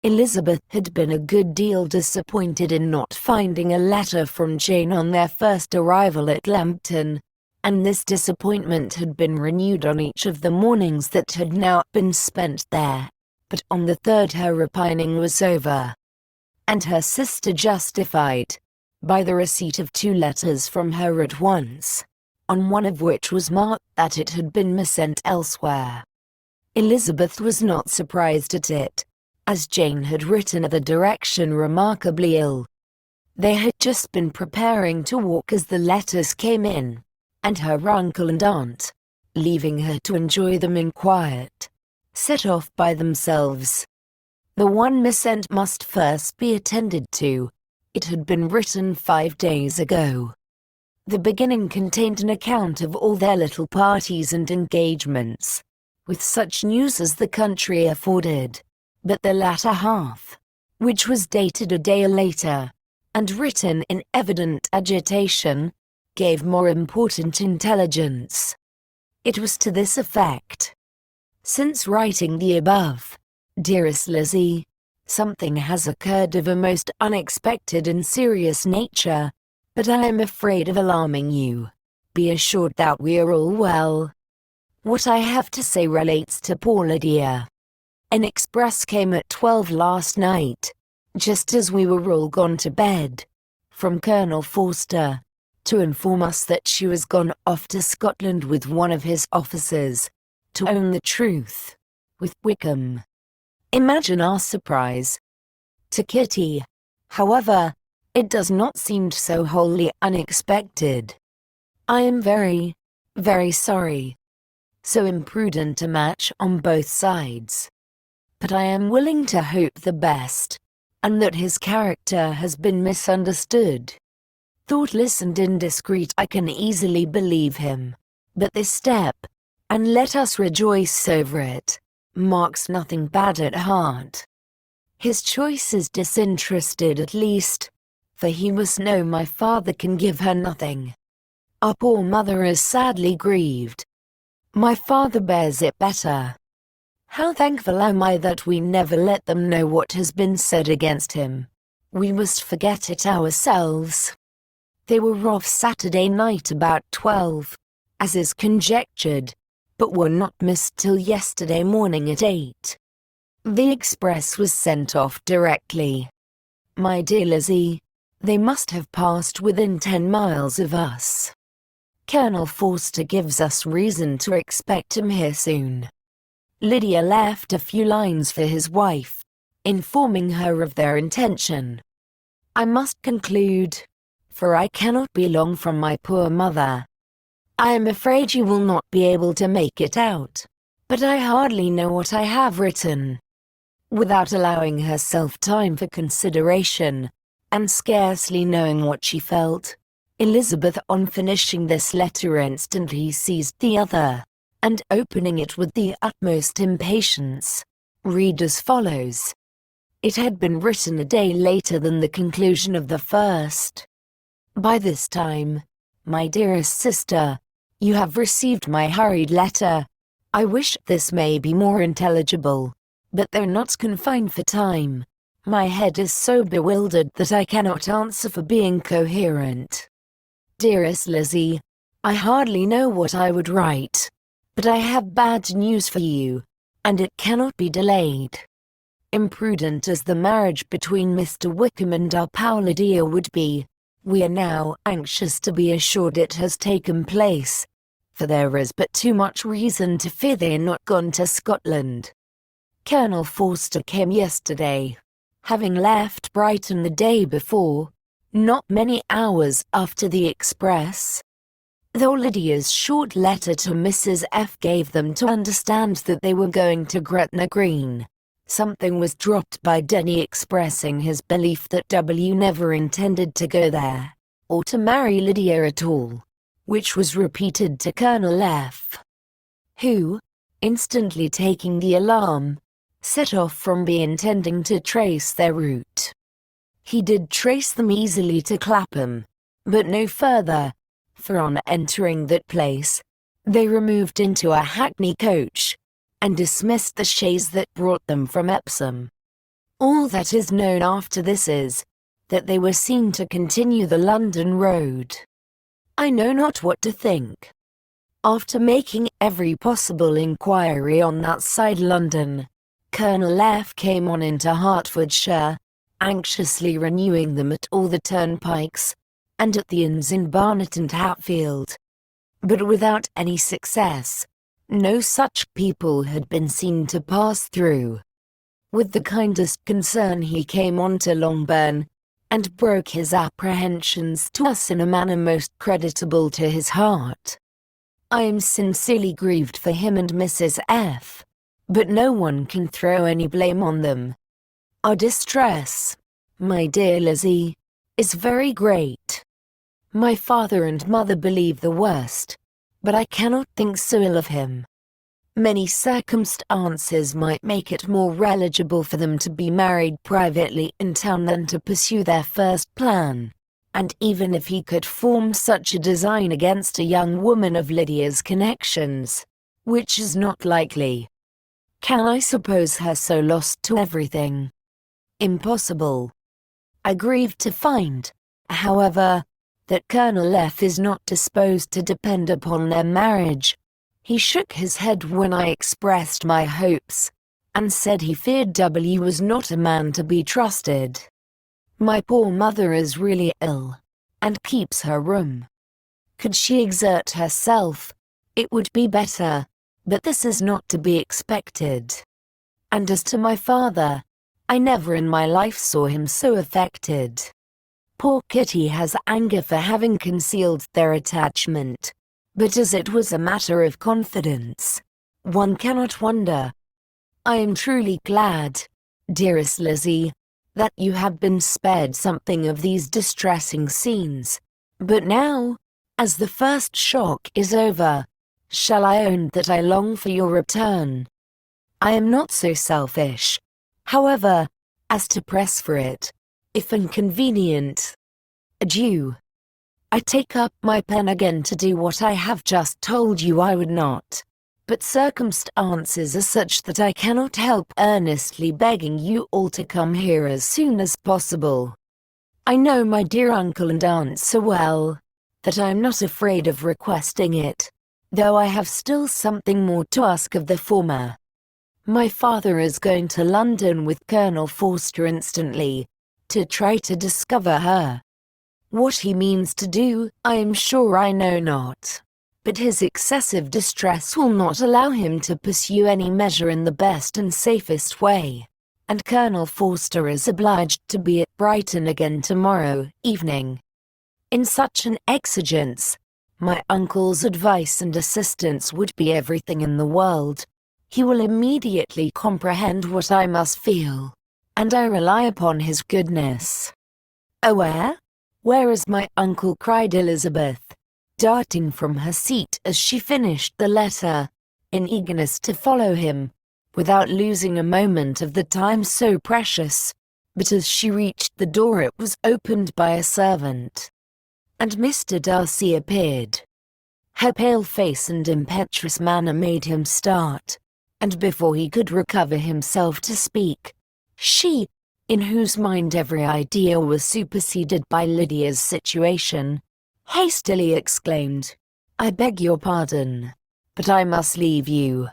Elizabeth had been a good deal disappointed in not finding a letter from Jane on their first arrival at Lambton, and this disappointment had been renewed on each of the mornings that had now been spent there. But on the third her repining was over, and her sister justified, by the receipt of 2 letters from her at once, on one of which was marked that it had been missent elsewhere. Elizabeth was not surprised at it, as Jane had written at the direction remarkably ill. They had just been preparing to walk as the letters came in, and her uncle and aunt, leaving her to enjoy them in quiet, set off by themselves. The one missent must first be attended to. It had been written 5 days ago. The beginning contained an account of all their little parties and engagements, with such news as the country afforded. But the latter half, which was dated a day later, and written in evident agitation, gave more important intelligence. It was to this effect: "Since writing the above, dearest Lizzie, something has occurred of a most unexpected and serious nature, but I am afraid of alarming you. Be assured that we are all well. What I have to say relates to poor Lydia. An express came at 12 last night, just as we were all gone to bed, from Colonel Forster, to inform us that she was gone off to Scotland with one of his officers, to own the truth, with Wickham. Imagine our surprise. To Kitty, however, it does not seem so wholly unexpected. I am very, very sorry. So imprudent a match on both sides. But I am willing to hope the best, and that his character has been misunderstood. Thoughtless and indiscreet, I can easily believe him. But this step, and let us rejoice over it, marks nothing bad at heart. His choice is disinterested at least, for he must know my father can give her nothing. Our poor mother is sadly grieved. My father bears it better. How thankful am I that we never let them know what has been said against him. We must forget it ourselves. They were off Saturday night about 12, as is conjectured, but were not missed till yesterday morning at 8. The express was sent off directly. My dear Lizzie, they must have passed within 10 miles of us. Colonel Forster gives us reason to expect him here soon. Lydia left a few lines for his wife, informing her of their intention. I must conclude, for I cannot be long from my poor mother. I am afraid you will not be able to make it out, but I hardly know what I have written. Without allowing herself time for consideration, and scarcely knowing what she felt, Elizabeth on finishing this letter instantly seized the other, and opening it with the utmost impatience, read as follows. It had been written a day later than the conclusion of the first. By this time, my dearest sister, you have received my hurried letter. I wish this may be more intelligible, but though not confined for time, my head is so bewildered that I cannot answer for being coherent. Dearest Lizzie, I hardly know what I would write, but I have bad news for you, and it cannot be delayed. Imprudent as the marriage between Mr. Wickham and our poor Lydia would be, we are now anxious to be assured it has taken place, for there is but too much reason to fear they are not gone to Scotland. Colonel Forster came yesterday, having left Brighton the day before, not many hours after the express. Though Lydia's short letter to Mrs. F gave them to understand that they were going to Gretna Green, something was dropped by Denny expressing his belief that W never intended to go there, or to marry Lydia at all, which was repeated to Colonel F, who, instantly taking the alarm, set off from B intending to trace their route. He did trace them easily to Clapham, but no further, for on entering that place, they removed into a hackney coach, and dismissed the chaise that brought them from Epsom. All that is known after this is that they were seen to continue the London road. I know not what to think. After making every possible inquiry on that side London, Colonel F came on into Hertfordshire, anxiously renewing them at all the turnpikes, and at the inns in Barnet and Hatfield. But without any success. No such people had been seen to pass through. With the kindest concern he came on to Longbourn, and broke his apprehensions to us in a manner most creditable to his heart. I am sincerely grieved for him and Mrs. F., but no one can throw any blame on them. Our distress, my dear Lizzie, is very great. My father and mother believe the worst, but I cannot think so ill of him. Many circumstances might make it more eligible for them to be married privately in town than to pursue their first plan, and even if he could form such a design against a young woman of Lydia's connections, which is not likely, can I suppose her so lost to everything? Impossible. I grieve to find, however, that Colonel F is not disposed to depend upon their marriage. He shook his head when I expressed my hopes, and said he feared W was not a man to be trusted. My poor mother is really ill, and keeps her room. Could she exert herself, it would be better, but this is not to be expected. And as to my father, I never in my life saw him so affected. Poor Kitty has anger for having concealed their attachment, but as it was a matter of confidence, one cannot wonder. I am truly glad, dearest Lizzie, that you have been spared something of these distressing scenes, but now, as the first shock is over, shall I own that I long for your return? I am not so selfish, however, as to press for it, if inconvenient. Adieu. I take up my pen again to do what I have just told you I would not, but circumstances are such that I cannot help earnestly begging you all to come here as soon as possible. I know my dear uncle and aunt so well, that I am not afraid of requesting it, though I have still something more to ask of the former. My father is going to London with Colonel Forster instantly, to try to discover her. What he means to do, I am sure I know not. But his excessive distress will not allow him to pursue any measure in the best and safest way, and Colonel Forster is obliged to be at Brighton again tomorrow evening. In such an exigence, my uncle's advice and assistance would be everything in the world. He will immediately comprehend what I must feel, and I rely upon his goodness. Oh, where is my uncle? Cried Elizabeth, darting from her seat as she finished the letter, in eagerness to follow him, without losing a moment of the time so precious. But as she reached the door it was opened by a servant, and Mr. Darcy appeared. Her pale face and impetuous manner made him start, and before he could recover himself to speak, she, in whose mind every idea was superseded by Lydia's situation, hastily exclaimed, "I beg your pardon, but I must leave you.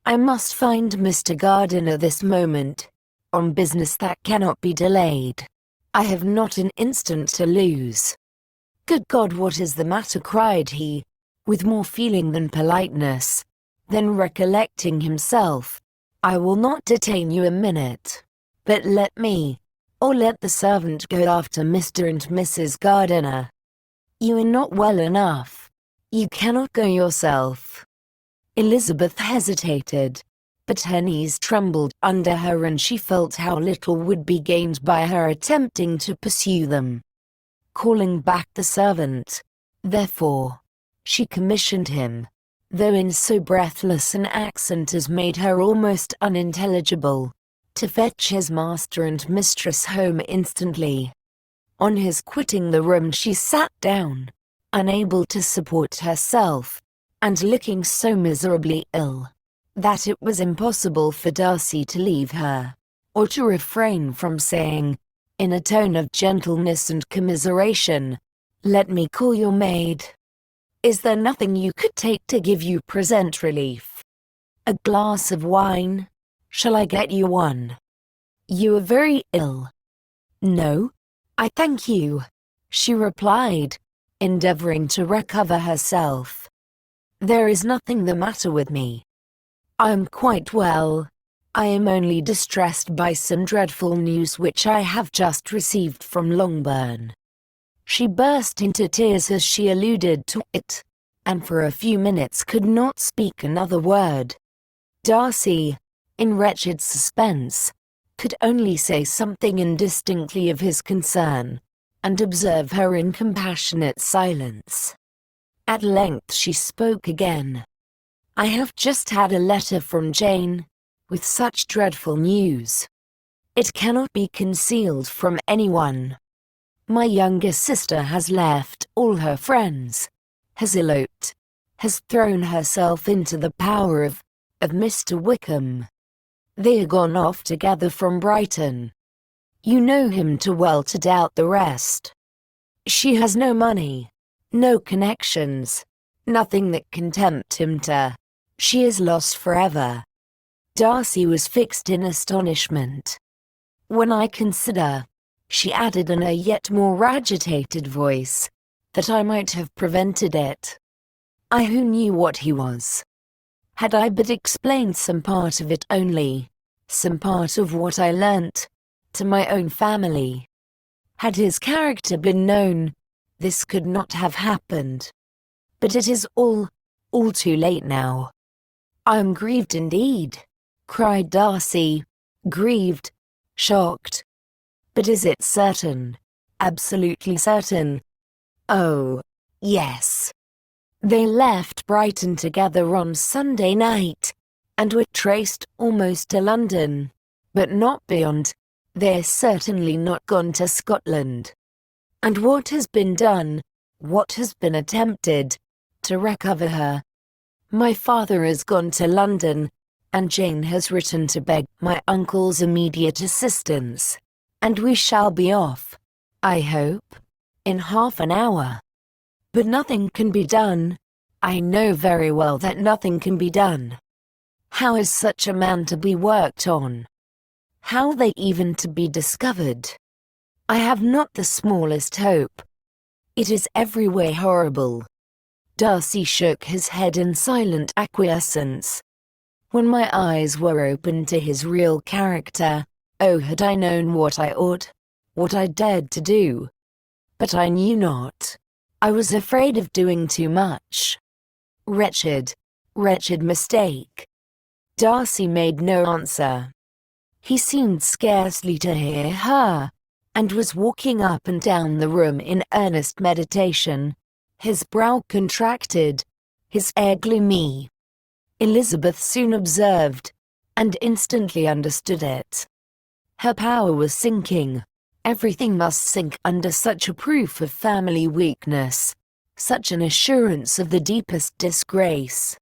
I must find Mr. Gardiner this moment, on business that cannot be delayed. I have not an instant to lose." "Good God, what is the matter?" cried he, with more feeling than politeness. Then recollecting himself, "I will not detain you a minute, but let me, or let the servant go after Mr. and Mrs. Gardiner. You are not well enough. You cannot go yourself." Elizabeth hesitated, but her knees trembled under her and she felt how little would be gained by her attempting to pursue them. Calling back the servant, therefore, she commissioned him, though in so breathless an accent as made her almost unintelligible, to fetch his master and mistress home instantly. On his quitting the room she sat down, unable to support herself, and looking so miserably ill, that it was impossible for Darcy to leave her. or to refrain from saying, in a tone of gentleness and commiseration, "Let me call your maid. Is there nothing you could take to give you present relief? A glass of wine? Shall I get you one? You are very ill." "No, I thank you," she replied, endeavoring to recover herself. "There is nothing the matter with me. I am quite well. I am only distressed by some dreadful news which I have just received from Longbourn." She burst into tears as she alluded to it, and for a few minutes could not speak another word. Darcy, in wretched suspense, could only say something indistinctly of his concern, and observe her in compassionate silence. At length she spoke again. "I have just had a letter from Jane, with such dreadful news. It cannot be concealed from anyone. My younger sister has left all her friends, has eloped, has thrown herself into the power of Mr. Wickham. They are gone off together from Brighton. You know him too well to doubt the rest. She has no money, no connections, nothing that can tempt him to. She is lost forever." Darcy was fixed in astonishment. "When I consider," she added in a yet more agitated voice, "that I might have prevented it. I who knew what he was. Had I but explained some part of it only, some part of what I learnt, to my own family. Had his character been known, this could not have happened. But it is all too late now. I am grieved indeed," cried Darcy, grieved, shocked. "But is it certain, absolutely certain?" "Oh, yes. They left Brighton together on Sunday night, and were traced almost to London, but not beyond. They're certainly not gone to Scotland. And what has been done, what has been attempted, to recover her? My father has gone to London, and Jane has written to beg my uncle's immediate assistance, and we shall be off, I hope, in half an hour. But nothing can be done. I know very well that nothing can be done. How is such a man to be worked on? How they even to be discovered? I have not the smallest hope. It is every way horrible." Darcy shook his head in silent acquiescence. "When my eyes were opened to his real character, oh, had I known what I ought, what I dared to do. But I knew not. I was afraid of doing too much. Wretched, wretched mistake." Darcy made no answer. He seemed scarcely to hear her, and was walking up and down the room in earnest meditation, his brow contracted, his air gloomy. Elizabeth soon observed, and instantly understood it. Her power was sinking. Everything must sink under such a proof of family weakness, such an assurance of the deepest disgrace.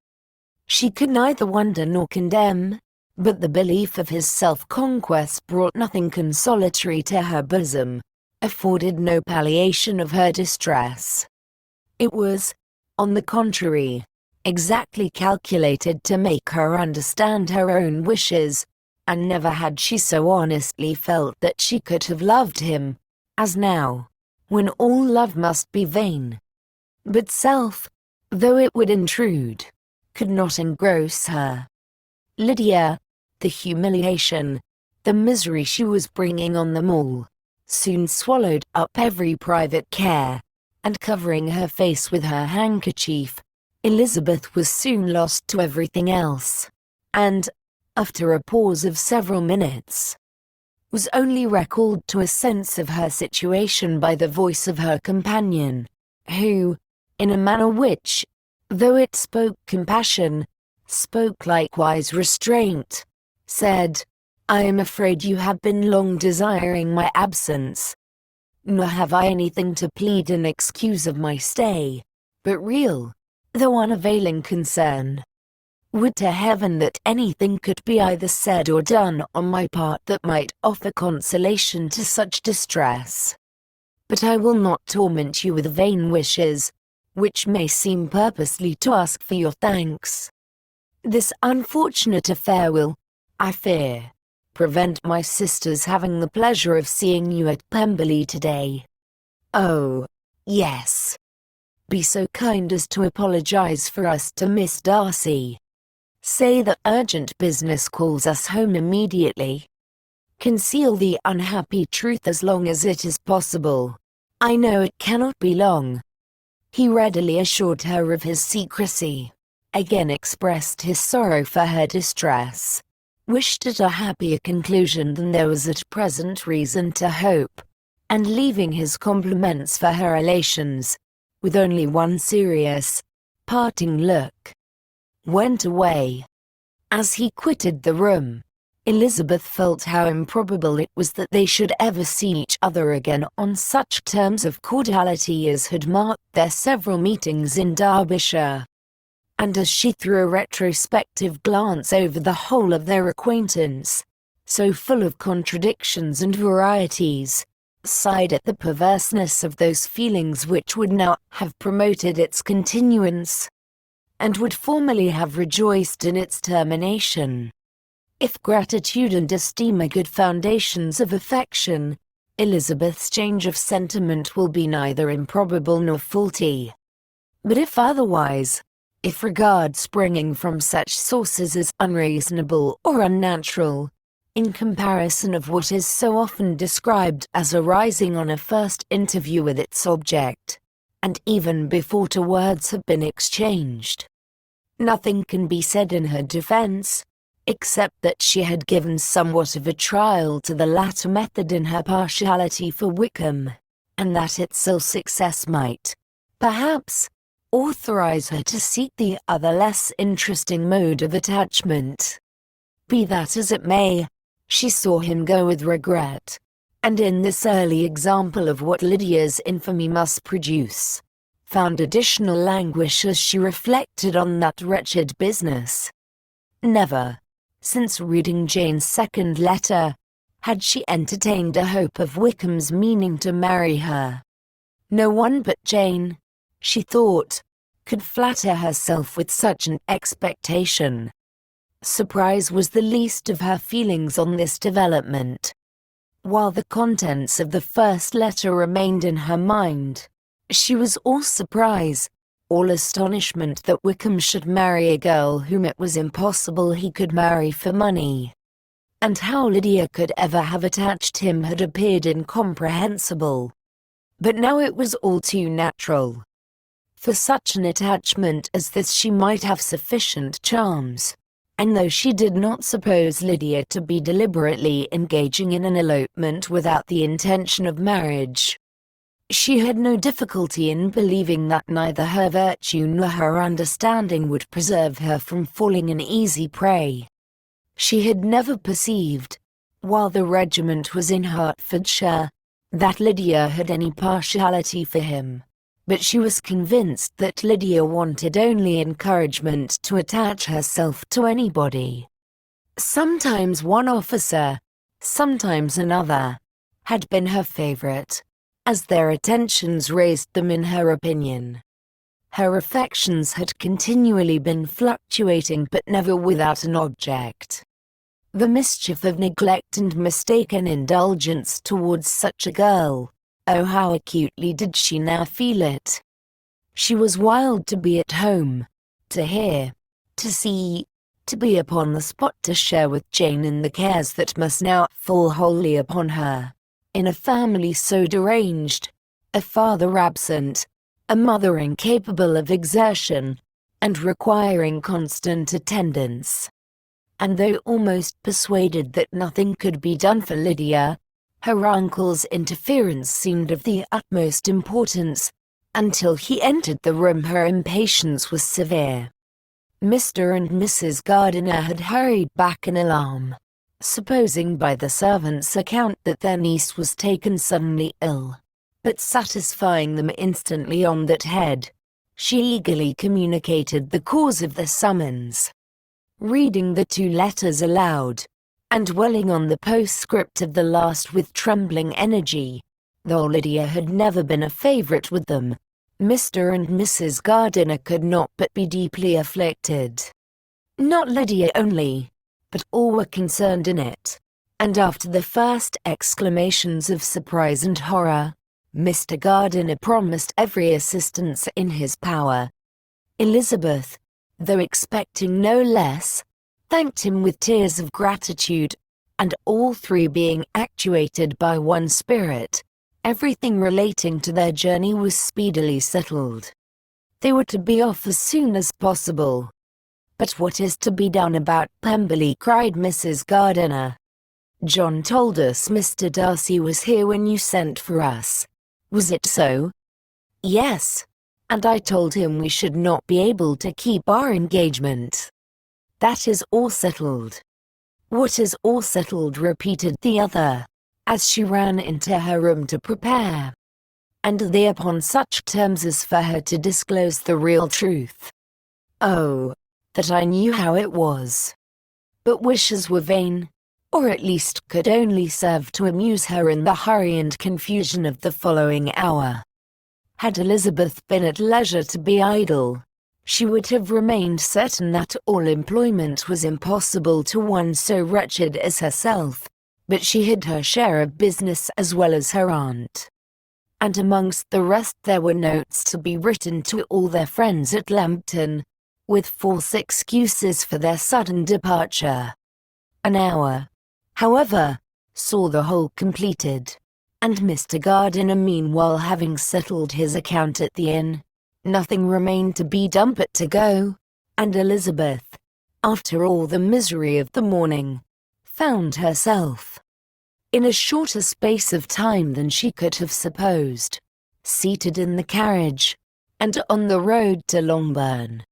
She could neither wonder nor condemn, but the belief of his self-conquest brought nothing consolatory to her bosom, afforded no palliation of her distress. It was, on the contrary, exactly calculated to make her understand her own wishes, and never had she so honestly felt that she could have loved him, as now, when all love must be vain. But self, though it would intrude, could not engross her. Lydia, the humiliation, the misery she was bringing on them all, soon swallowed up every private care, and covering her face with her handkerchief, Elizabeth was soon lost to everything else, and, after a pause of several minutes, was only recalled to a sense of her situation by the voice of her companion, who, in a manner which, though it spoke compassion, spoke likewise restraint, said, "I am afraid you have been long desiring my absence. Nor have I anything to plead in excuse of my stay, but real, though unavailing concern. Would to heaven that anything could be either said or done on my part that might offer consolation to such distress. But I will not torment you with vain wishes, which may seem purposely to ask for your thanks. This unfortunate affair will, I fear, prevent my sister's having the pleasure of seeing you at Pemberley today. Oh, yes. Be so kind as to apologize for us to Miss Darcy. Say that urgent business calls us home immediately. Conceal the unhappy truth as long as it is possible. I know it cannot be long. He readily assured her of his secrecy, again expressed his sorrow for her distress, wished at a happier conclusion than there was at present reason to hope, and leaving his compliments for her relations, with only one serious, parting look, went away. As he quitted the room, Elizabeth felt how improbable it was that they should ever see each other again on such terms of cordiality as had marked their several meetings in Derbyshire. And as she threw a retrospective glance over the whole of their acquaintance, so full of contradictions and varieties, sighed at the perverseness of those feelings which would now have promoted its continuance, and would formerly have rejoiced in its termination. If gratitude and esteem are good foundations of affection, Elizabeth's change of sentiment will be neither improbable nor faulty. But if otherwise, if regard springing from such sources is unreasonable or unnatural, in comparison of what is so often described as arising on a first interview with its object, and even before two words have been exchanged, nothing can be said in her defense, except that she had given somewhat of a trial to the latter method in her partiality for Wickham, and that its ill success might, perhaps, authorize her to seek the other less interesting mode of attachment. Be that as it may, she saw him go with regret, and in this early example of what Lydia's infamy must produce, found additional anguish as she reflected on that wretched business. Never, since reading Jane's second letter, had she entertained a hope of Wickham's meaning to marry her. No one but Jane, she thought, could flatter herself with such an expectation. Surprise was the least of her feelings on this development. While the contents of the first letter remained in her mind, she was all surprise, all astonishment that Wickham should marry a girl whom it was impossible he could marry for money. And how Lydia could ever have attached him had appeared incomprehensible. But now it was all too natural. For such an attachment as this she might have sufficient charms, and though she did not suppose Lydia to be deliberately engaging in an elopement without the intention of marriage, she had no difficulty in believing that neither her virtue nor her understanding would preserve her from falling an easy prey. She had never perceived, while the regiment was in Hertfordshire, that Lydia had any partiality for him, but she was convinced that Lydia wanted only encouragement to attach herself to anybody. Sometimes one officer, sometimes another, had been her favorite, as their attentions raised them in her opinion. Her affections had continually been fluctuating but never without an object. The mischief of neglect and mistaken indulgence towards such a girl, oh how acutely did she now feel it! She was wild to be at home, to hear, to see, to be upon the spot to share with Jane in the cares that must now fall wholly upon her, in a family so deranged, a father absent, a mother incapable of exertion, and requiring constant attendance. And though almost persuaded that nothing could be done for Lydia, her uncle's interference seemed of the utmost importance. Until he entered the room her impatience was severe. Mr. and Mrs. Gardiner had hurried back in alarm, supposing by the servant's account that their niece was taken suddenly ill, but satisfying them instantly on that head, she eagerly communicated the cause of the summons. reading the 2 letters aloud, and dwelling on the postscript of the last with trembling energy. Though Lydia had never been a favorite with them, Mr. and Mrs. Gardiner could not but be deeply afflicted. Not Lydia only, but all were concerned in it, and after the first exclamations of surprise and horror, Mr. Gardiner promised every assistance in his power. Elizabeth, though expecting no less, thanked him with tears of gratitude, and all 3 being actuated by one spirit, everything relating to their journey was speedily settled. They were to be off as soon as possible. "But what is to be done about Pemberley?" cried Mrs. Gardiner. "John told us Mr. Darcy was here when you sent for us. Was it so?" "Yes, and I told him we should not be able to keep our engagement." "That is all settled." "What is all settled?" repeated the other, as she ran into her room to prepare. "And they upon such terms as for her to disclose the real truth. Oh, that I knew how it was." But wishes were vain, or at least could only serve to amuse her in the hurry and confusion of the following hour. Had Elizabeth been at leisure to be idle, she would have remained certain that all employment was impossible to one so wretched as herself, but she had her share of business as well as her aunt. And amongst the rest there were notes to be written to all their friends at Lambton, with false excuses for their sudden departure. An hour, however, saw the whole completed, and Mr. Gardiner meanwhile having settled his account at the inn, nothing remained to be done but to go, and Elizabeth, after all the misery of the morning, found herself, in a shorter space of time than she could have supposed, seated in the carriage, and on the road to Longbourn.